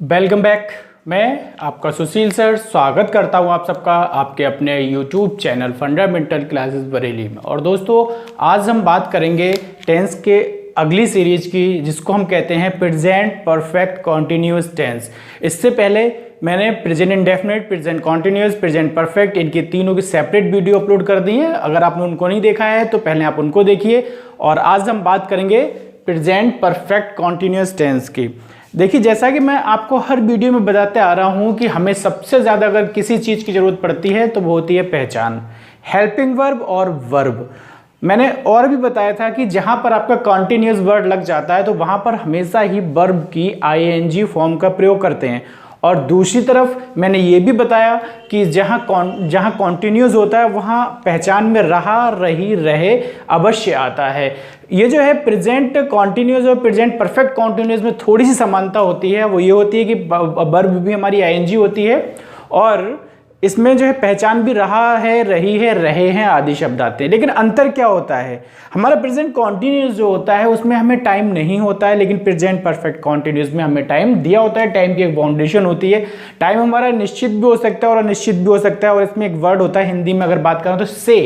Welcome back. मैं आपका सुशील sir स्वागत करता हूं आप सबका आपके अपने YouTube channel fundamental classes Bareilly में। और दोस्तों आज हम बात करेंगे टेंस के अगली सीरीज की जिसको हम कहते हैं प्रेजेंट परफेक्ट कॉन्टिन्यूस टेंस। इससे पहले मैंने present indefinite, present continuous, present perfect इनके तीनों की सेपरेट वीडियो अपलोड कर दी है। अगर आपने उनको नहीं देखा है तो पहले आप उनको देखिए। और आज हम बात करेंगे प्रेजेंट परफेक्ट कॉन्टिन्यूस टेंस की। देखिए जैसा कि मैं आपको हर वीडियो में बताते आ रहा हूं कि हमें सबसे ज़्यादा अगर किसी चीज़ की ज़रूरत पड़ती है तो वो होती है पहचान, हेल्पिंग वर्ब और वर्ब। मैंने और भी बताया था कि जहां पर आपका कॉन्टिन्यूस वर्ड लग जाता है तो वहां पर हमेशा ही वर्ब की आईएनजी फॉर्म का प्रयोग करते हैं। और दूसरी तरफ मैंने ये भी बताया कि जहाँ कॉन्टिन्यूस होता है वहाँ पहचान में रहा, रही, रहे अवश्य आता है। ये जो है प्रेजेंट कॉन्टिन्यूस और प्रेजेंट परफेक्ट कॉन्टिन्यूस में थोड़ी सी समानता होती है। वो ये होती है कि वर्ब भी हमारी आईएनजी होती है और इसमें जो है पहचान भी रहा है, रही है, रहे हैं आदि शब्द आते हैं। लेकिन अंतर क्या होता है, हमारा प्रेजेंट कॉन्टिन्यूस जो होता है उसमें हमें टाइम नहीं होता है, लेकिन प्रेजेंट परफेक्ट कॉन्टिन्यूस में हमें टाइम दिया होता है। टाइम की एक बाउंडेशन होती है। टाइम हमारा निश्चित भी हो सकता है और अनिश्चित भी हो सकता है। और इसमें एक वर्ड होता है हिंदी में अगर बात करें तो से,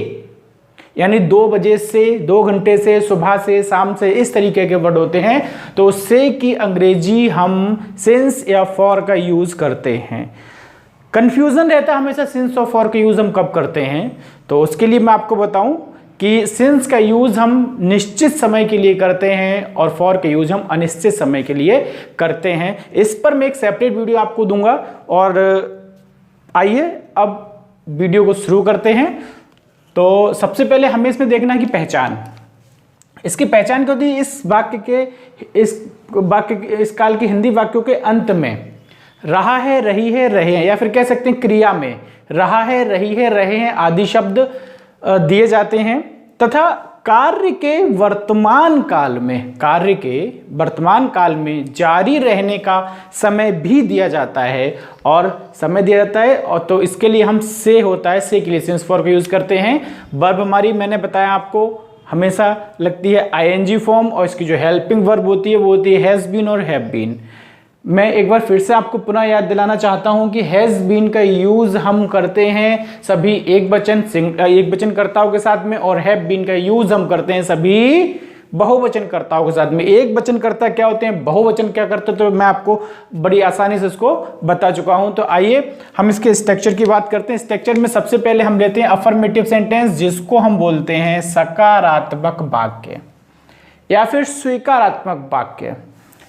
यानी 2 बजे से, 2 घंटे से, सुबह से, शाम से, इस तरीके के वर्ड होते हैं। तो से की अंग्रेजी हम सिंस या फॉर का यूज करते हैं। कंफ्यूजन रहता है हमेशा सिंस और फॉर का यूज हम कब करते हैं, तो उसके लिए मैं आपको बताऊं कि सिंस का यूज हम निश्चित समय के लिए करते हैं और फॉर का यूज हम अनिश्चित समय के लिए करते हैं। इस पर मैं एक सेपरेट वीडियो आपको दूंगा। और आइए अब वीडियो को शुरू करते हैं। तो सबसे पहले हमें इसमें देखना है कि पहचान, इसकी पहचान क्या होती है। इस काल के हिंदी वाक्यों के अंत में रहा है, रही है, रहे हैं, या फिर कह सकते हैं क्रिया में रहा है, रही है, रहे हैं आदि शब्द दिए जाते हैं। तथा कार्य के वर्तमान काल में जारी रहने का समय भी दिया जाता है। और समय दिया जाता है और तो इसके लिए हम से होता है, से के लिए सिंस फॉर का यूज करते हैं। वर्ब हमारी मैंने बताया आपको हमेशा लगती है आईएनजी फॉर्म और इसकी जो हेल्पिंग वर्ब होती है वो होती है हैज बीन और हैव बीन। मैं एक बार फिर से आपको पुनः याद दिलाना चाहता हूं कि हैज बीन का यूज हम करते हैं सभी एक वचन कर्ताओं के साथ में, और हैव बीन का यूज हम करते हैं सभी बहुवचन कर्ताओं के साथ में। एक वचन कर्ता क्या होते हैं, बहुवचन क्या करते हैं, तो मैं आपको बड़ी आसानी से इसको बता चुका हूं। तो आइए हम इसके स्ट्रक्चर की बात करते हैं। स्ट्रक्चर में सबसे पहले हम लेते हैं अफर्मेटिव सेंटेंस, जिसको हम बोलते हैं सकारात्मक वाक्य या फिर स्वीकारात्मक वाक्य।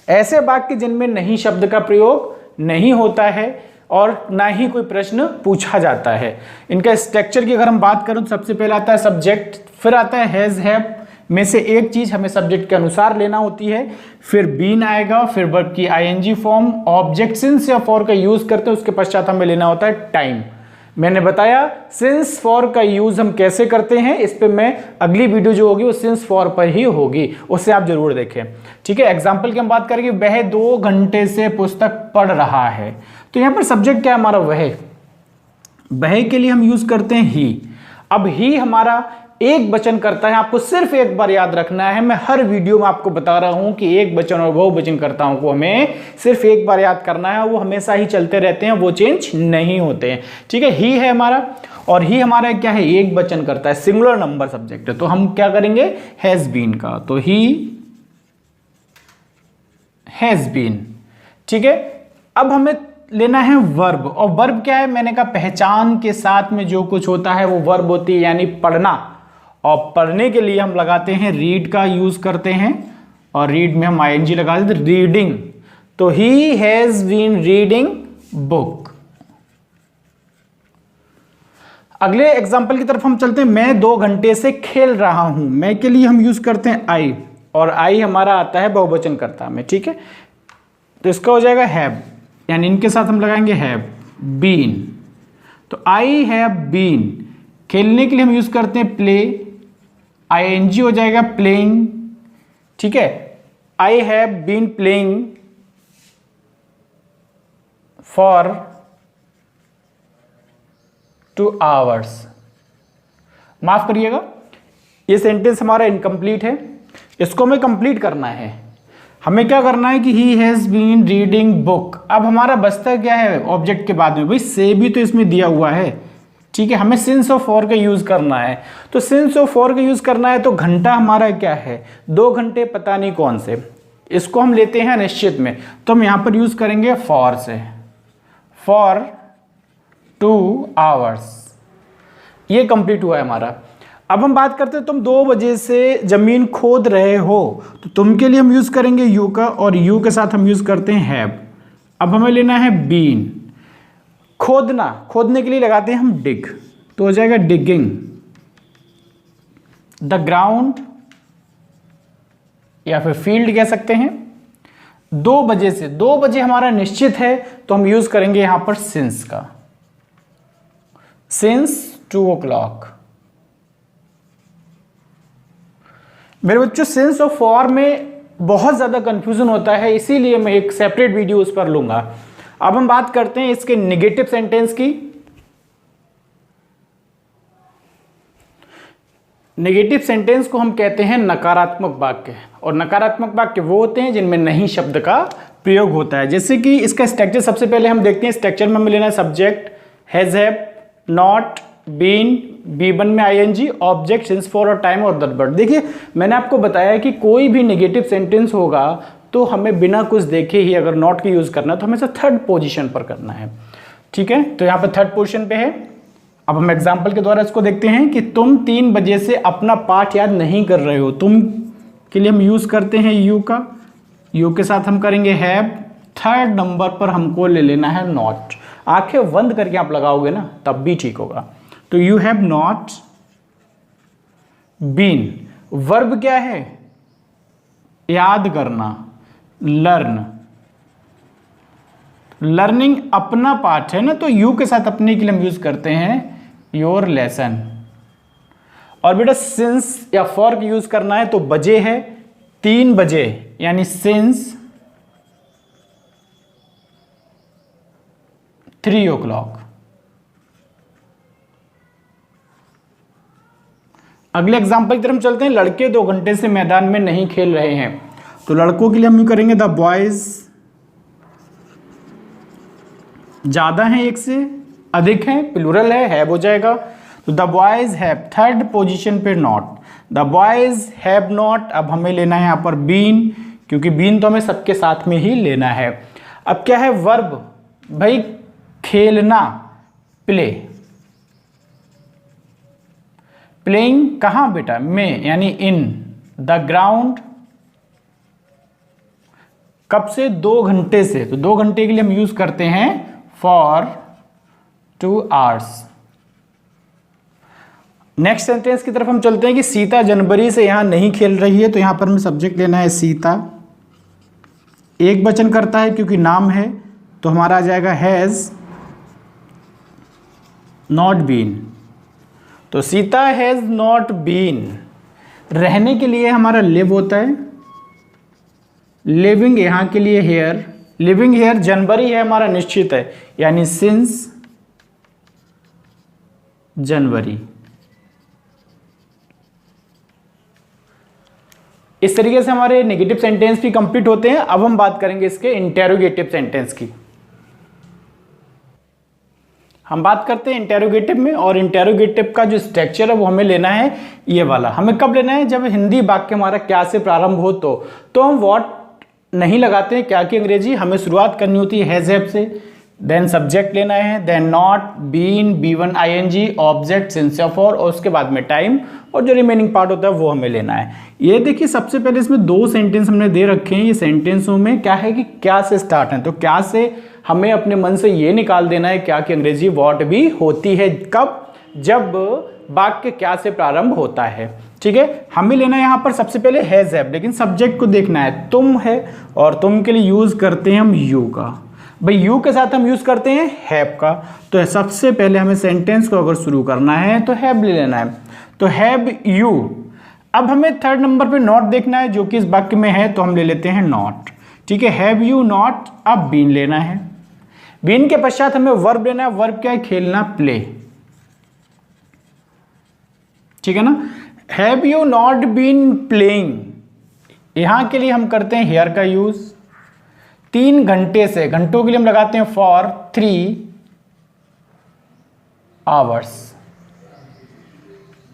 ऐसे वाक्य जिनमें नहीं शब्द का प्रयोग नहीं होता है और ना ही कोई प्रश्न पूछा जाता है। इनका स्ट्रक्चर की अगर हम बात करें तो सबसे पहले आता है सब्जेक्ट, फिर आता है हैज, हैव में से एक चीज हमें सब्जेक्ट के अनुसार लेना होती है, फिर बीन आएगा, फिर वर्ब की आईएनजी फॉर्म, ऑब्जेक्ट सिंस या फॉर का यूज करते हैं, उसके पश्चात हमें लेना होता है टाइम। मैंने बताया सिंस फॉर का यूज हम कैसे करते हैं, इस पे मैं अगली वीडियो जो होगी वो सिंस फॉर पर ही होगी, उससे आप जरूर देखें। ठीक है, एग्जांपल की हम बात करेंगे, वह 2 घंटे से पुस्तक पढ़ रहा है। तो यहां पर सब्जेक्ट क्या है हमारा, वह के लिए हम यूज करते हैं ही। अब ही हमारा एक वचन करता है, आपको सिर्फ एक बार याद रखना है। मैं हर वीडियो में आपको बता रहा हूं कि एक वचन और बहुवचन कर्ताओं को हमें सिर्फ एक बार याद करना है, वो हमेशा ही चलते रहते हैं, वो चेंज नहीं होते हैं। ठीक है, ही है हमारा, और ही हमारा क्या है, एक वचन करता है, सिंगुलर नंबर सब्जेक्ट है। तो हम क्या करेंगे, हैज बीन का, तो ही हैज बीन। ठीक है, अब हमें लेना है वर्ब, और वर्ब क्या है, मैंने कहा पहचान के साथ में जो कुछ होता है वो वर्ब होती है, यानी पढ़ना। और पढ़ने के लिए हम लगाते हैं रीड का यूज करते हैं, और रीड में हम आईएनजी लगा देते हैं, रीडिंग। तो he has been reading book. अगले एग्जांपल की तरफ हम चलते हैं, मैं 2 घंटे से खेल रहा हूं। मैं के लिए हम यूज करते हैं आई, और आई हमारा आता है बहुवचन कर्ता में। ठीक है, तो इसका हो जाएगा हैव, यानी इनके साथ हम लगाएंगे हैव बीन। तो आई हैव बीन, खेलने के लिए हम यूज करते हैं प्ले, आईएनजी हो जाएगा प्लेइंग। ठीक है, I have been playing for 2 hours। माफ करिएगा, ये सेंटेंस हमारा इनकम्प्लीट है, इसको हमें कंप्लीट करना है। हमें क्या करना है कि he has been reading book. अब हमारा बचता क्या है ऑब्जेक्ट के बाद में, भाई से भी तो इसमें दिया हुआ है, ठीक है, हमें सिंस ऑफ फॉर का यूज़ करना है। तो सिंस ऑफ फॉर का यूज़ करना है तो घंटा हमारा क्या है, 2 घंटे पता नहीं कौन से, इसको हम लेते हैं निश्चित में, तो हम यहाँ पर यूज़ करेंगे फॉर से, फॉर 2 आवर्स। ये कंप्लीट हुआ है हमारा। अब हम बात करते हैं तुम 2 बजे से जमीन खोद रहे हो, तो तुम के लिए हम यूज़ करेंगे यू का, और यू के साथ हम यूज़ करते हैं हैव। अब हमें लेना है बीन, खोदना, खोदने के लिए लगाते हैं हम डिग, तो हो जाएगा डिगिंग द ग्राउंड, या फिर फील्ड कह सकते हैं। 2 बजे से, 2 बजे हमारा निश्चित है तो हम यूज़ करेंगे यहां पर सिंस का, सिंस 2 o'clock। मेरे बच्चों सिंस और फॉर में बहुत ज़्यादा कंफ्यूजन होता है, इसीलिए मैं एक सेपरेट वीडियो उस पर लूंगा। अब हम बात करते हैं इसके नेगेटिव सेंटेंस की। नेगेटिव सेंटेंस को हम कहते हैं नकारात्मक वाक्य, और नकारात्मक वाक्य वो होते हैं जिनमें नहीं शब्द का प्रयोग होता है। जैसे कि इसका स्ट्रक्चर सबसे पहले हम देखते हैं। स्ट्रक्चर में हमें लेना है subject has, have, not, been, B1 में ing, ऑब्जेक्ट, सिंस, फॉर और टाइम और द वर्ड। देखिए मैंने आपको बताया कि कोई भी नेगेटिव सेंटेंस होगा तो हमें बिना कुछ देखे ही अगर नॉट का यूज़ करना है तो हमेशा 3rd पोजीशन पर करना है, ठीक है। तो यहाँ पर 3rd पोजीशन पे है। अब हम एग्जाम्पल के द्वारा इसको देखते हैं कि तुम 3 बजे से अपना पाठ याद नहीं कर रहे हो, तुम के लिए हम यूज़ करते हैं यू का, यू के साथ हम करेंगे हैव, 3rd नंबर पर हमको ले लेना है नॉट। आंखें बंद करके आप लगाओगे ना तब भी ठीक होगा। तो you have not been. Verb क्या है, याद करना, लर्न, लर्निंग अपना पाठ है ना, तो यू के साथ अपने के लिए हम यूज करते हैं योर लेसन। और बेटा सिंस या फॉर का यूज करना है तो बजे है 3 बजे, यानी सिंस 3 o'clock। अगले एग्जाम्पल की तरफ चलते हैं। लड़के 2 घंटे से मैदान में नहीं खेल रहे हैं, तो लड़कों के लिए हम करेंगे द बॉयज, ज्यादा है, एक से अधिक है, प्लूरल है, हैव हो जाएगा। तो the boys have, 3rd position पे not, the boys have not. अब हमें लेना है यहाँ पर बीन, क्योंकि बीन तो हमें सबके साथ में ही लेना है। अब क्या है वर्ब, भाई खेलना, प्ले, प्लेइंग कहाँ बेटा, में, यानी इन द ग्राउंड, कब से, 2 घंटे से, तो 2 घंटे के लिए हम यूज करते हैं फॉर 2 hours। नेक्स्ट सेंटेंस की तरफ हम चलते हैं कि सीता जनवरी से यहां नहीं खेल रही है, तो यहां पर हमें सब्जेक्ट लेना है सीता, एक वचन करता है क्योंकि नाम है, तो हमारा आ जाएगा हैज नॉट बीन। तो सीता हैज नॉट बीन। रहने के लिए हमारा लिव होता है, लिविंग यहां के लिए हेयर, लिविंग हेयर, जनवरी है हमारा निश्चित है, यानी सिंस जनवरी। इस तरीके से हमारे नेगेटिव सेंटेंस भी कंप्लीट होते हैं। अब हम बात करेंगे इसके इंटेरोगेटिव सेंटेंस की। हम बात करते हैं इंटेरोगेटिव में, और इंटेरोगेटिव का जो स्ट्रक्चर है वो हमें लेना है ये वाला। हमें कब लेना है, जब हिंदी वाक्य हमारा क्या से प्रारंभ हो, तो हम व्हाट नहीं लगाते हैं, क्या की अंग्रेजी, हमें शुरुआत करनी होती है हैज, हैव से, देन सब्जेक्ट लेना है, then not, been, B1 ing, object, since या फॉर, और उसके बाद में टाइम, और जो रिमेनिंग पार्ट होता है वो हमें लेना है। ये देखिए सबसे पहले इसमें 2 सेंटेंस हमने दे रखे हैं। ये सेंटेंसों में क्या है कि क्या से स्टार्ट है, तो क्या से हमें अपने मन से ये निकाल देना है क्या की अंग्रेजी व्हाट भी होती है, कब, जब वाक्य क्या से प्रारंभ होता है, ठीक है। हमें लेना है यहाँ पर सबसे पहले हैज, हैव, लेकिन सब्जेक्ट को देखना है, तुम है, और तुम के लिए यूज करते हैं हम यू का। भाई यू के साथ हम यूज करते हैं हैव का, तो सबसे पहले हमें सेंटेंस को अगर शुरू करना है तो हैव ले लेना है, तो हैव यू। अब हमें 3rd नंबर पे नॉट देखना है जो कि इस वाक्य में है, तो हम ले लेते हैं नॉट, ठीक है, हैव यू नॉट। अब बीन लेना है, बीन के पश्चात हमें वर्ब लेना है। वर्ब क्या है, खेलना, प्ले, ठीक है ना। Have you not been playing, यहाँ के लिए हम करते हैं हेयर का यूज। 3 घंटे से, घंटों के लिए हम लगाते हैं फॉर 3 आवर्स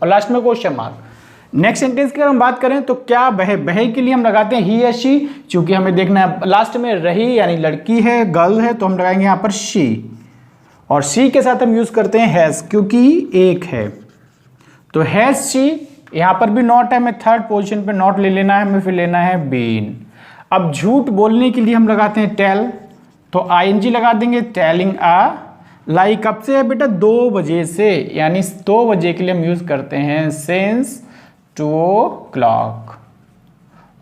और लास्ट में क्वेश्चन मार्क। नेक्स्ट सेंटेंस की अगर हम बात करें तो क्या बहे, बहे के लिए हम लगाते हैं ही या शी, क्योंकि हमें देखना है लास्ट में रही यानी लड़की है, गर्ल है, तो हम लगाएंगे यहाँ पर शी। और शी के साथ हम यूज करते हैं हैज, क्योंकि एक है, तो हैज शी। यहाँ पर भी नॉट है, हमें थर्ड पोजीशन पे नॉट ले लेना है, हमें फिर लेना है बीन। अब झूठ बोलने के लिए हम लगाते हैं टेल, तो आईएनजी लगा देंगे, टेलिंग आ लाई। कब से है बेटा? 2 बजे से, यानी 2 बजे के लिए हम यूज करते हैं सिंस 2 o'clock।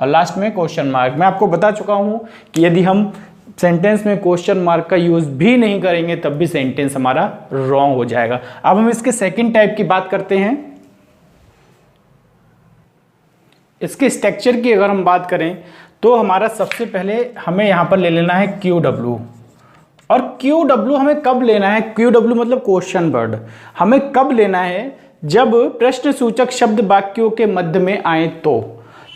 और लास्ट में क्वेश्चन मार्क। मैं आपको बता चुका हूं कि यदि हम सेंटेंस में क्वेश्चन मार्क का यूज भी नहीं करेंगे तब भी सेंटेंस हमारा रॉन्ग हो जाएगा। अब हम इसके सेकंड टाइप की बात करते हैं। इसके स्ट्रक्चर की अगर हम बात करें तो हमारा सबसे पहले हमें यहां पर ले लेना है QW। और QW हमें कब लेना है? QW मतलब क्वेश्चन वर्ड। हमें कब लेना है? जब प्रश्न सूचक शब्द वाक्यों के मध्य में आए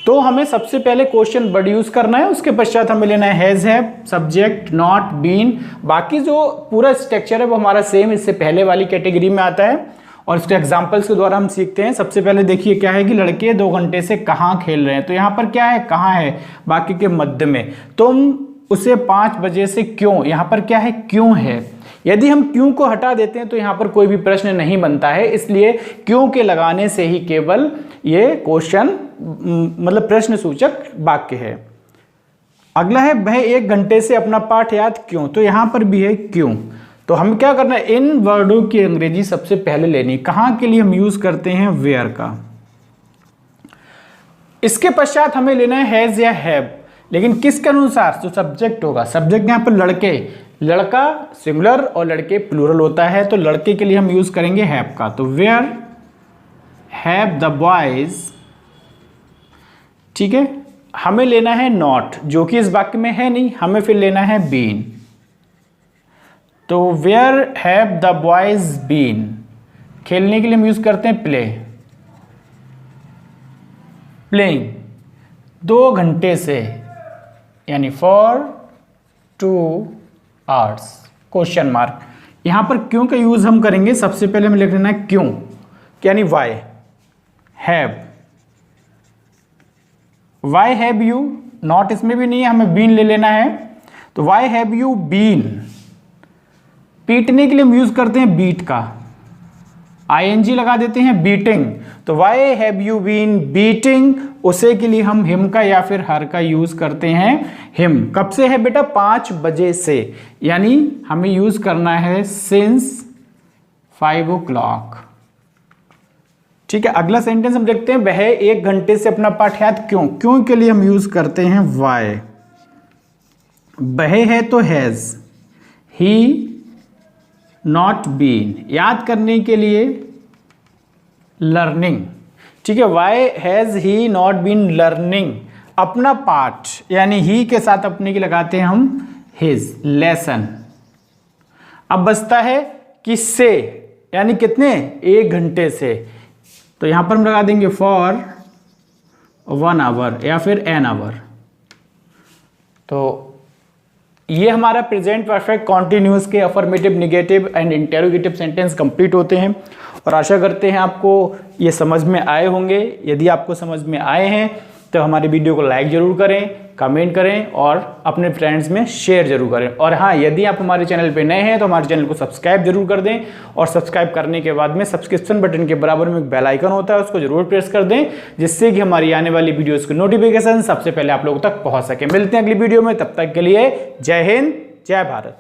तो हमें सबसे पहले क्वेश्चन वर्ड यूज करना है। उसके पश्चात हमें लेना है has, have, subject, not, been. बाकी जो पूरा स्ट्रक्चर है वो हमारा सेम इससे पहले वाली कैटेगरी में आता है और इसके एग्जाम्पल्स के द्वारा हम सीखते हैं। सबसे पहले देखिए क्या है कि लड़के 2 घंटे से कहाँ खेल रहे हैं, तो यहाँ पर क्या है? कहाँ है, बाकी के मध्य में। तुम उसे 5 बजे से क्यों, यहाँ पर क्या है? क्यों है। यदि हम क्यों को हटा देते हैं तो यहाँ पर कोई भी प्रश्न नहीं बनता है, इसलिए क्यों के लगाने से ही केवल ये क्वेश्चन मतलब प्रश्न सूचक वाक्य है। अगला है वह 1 घंटे से अपना पाठ याद क्यों, तो यहाँ पर भी है क्यों। तो हम क्या करना है? इन वर्डों की अंग्रेजी सबसे पहले लेनी। कहाँ के लिए हम यूज करते हैं? वेयर का। इसके पश्चात हमें लेना है हैज या हैव, लेकिन किसके अनुसार? जो सब्जेक्ट होगा। सब्जेक्ट यहाँ पर लड़के, लड़का सिंगुलर और लड़के प्लूरल होता है, तो लड़के के लिए हम यूज करेंगे हैव का। तो वेयर हैव द बॉयज, ठीक है। हमें लेना है नॉट, जो कि इस वाक्य में है नहीं, हमें फिर लेना है बीन। तो where have the boys been, खेलने के लिए हम यूज करते हैं प्ले, प्लेइंग 2 घंटे से, यानी फॉर 2 आवर्स क्वेश्चन मार्क। यहां पर क्यों का यूज हम करेंगे। सबसे पहले हमें लिख लेना है क्यों, यानी why. Have, why have you, not इसमें भी नहीं है, हमें बीन ले लेना है। तो वाई हैव यू बीन, पीटने के लिए हम यूज करते हैं बीट का, आईएनजी लगा देते हैं, बीटिंग। तो why have you been beating, उसे के लिए हम हिम का या फिर हर का यूज करते हैं हिम। कब से है बेटा? 5 बजे से, यानी हमें यूज करना है सिंस 5 o'clock। ठीक है। अगला सेंटेंस हम देखते हैं वह 1 घंटे से अपना पाठ याद क्यों। क्यों के लिए हम यूज करते हैं वाई। वह है तो हैज, ही नॉट बीन, याद करने के लिए लर्निंग। ठीक है। Why has he not been learning, अपना पाठ, यानी ही के साथ अपने की लगाते हैं हम हिज, लेसन। अब बचता है किससे, यानी कितने? 1 घंटे से, तो यहां पर हम लगा देंगे फॉर 1 आवर या फिर एन आवर। तो ये हमारा प्रेजेंट परफेक्ट कॉन्टिन्यूअस के affirmative, negative and interrogative sentence complete होते हैं और आशा करते हैं आपको ये समझ में आए होंगे। यदि आपको समझ में आए हैं तो हमारे वीडियो को लाइक जरूर करें, कमेंट करें और अपने फ्रेंड्स में शेयर जरूर करें। और हाँ, यदि आप हमारे चैनल पे नए हैं तो हमारे चैनल को सब्सक्राइब जरूर कर दें और सब्सक्राइब करने के बाद में सब्सक्रिप्शन बटन के बराबर में एक बेल आइकन होता है, उसको जरूर प्रेस कर दें, जिससे कि हमारी आने वाली वीडियोज़ की नोटिफिकेशन सबसे पहले आप लोगों तक पहुँच सके। मिलते हैं अगली वीडियो में, तब तक के लिए जय हिंद, जय भारत।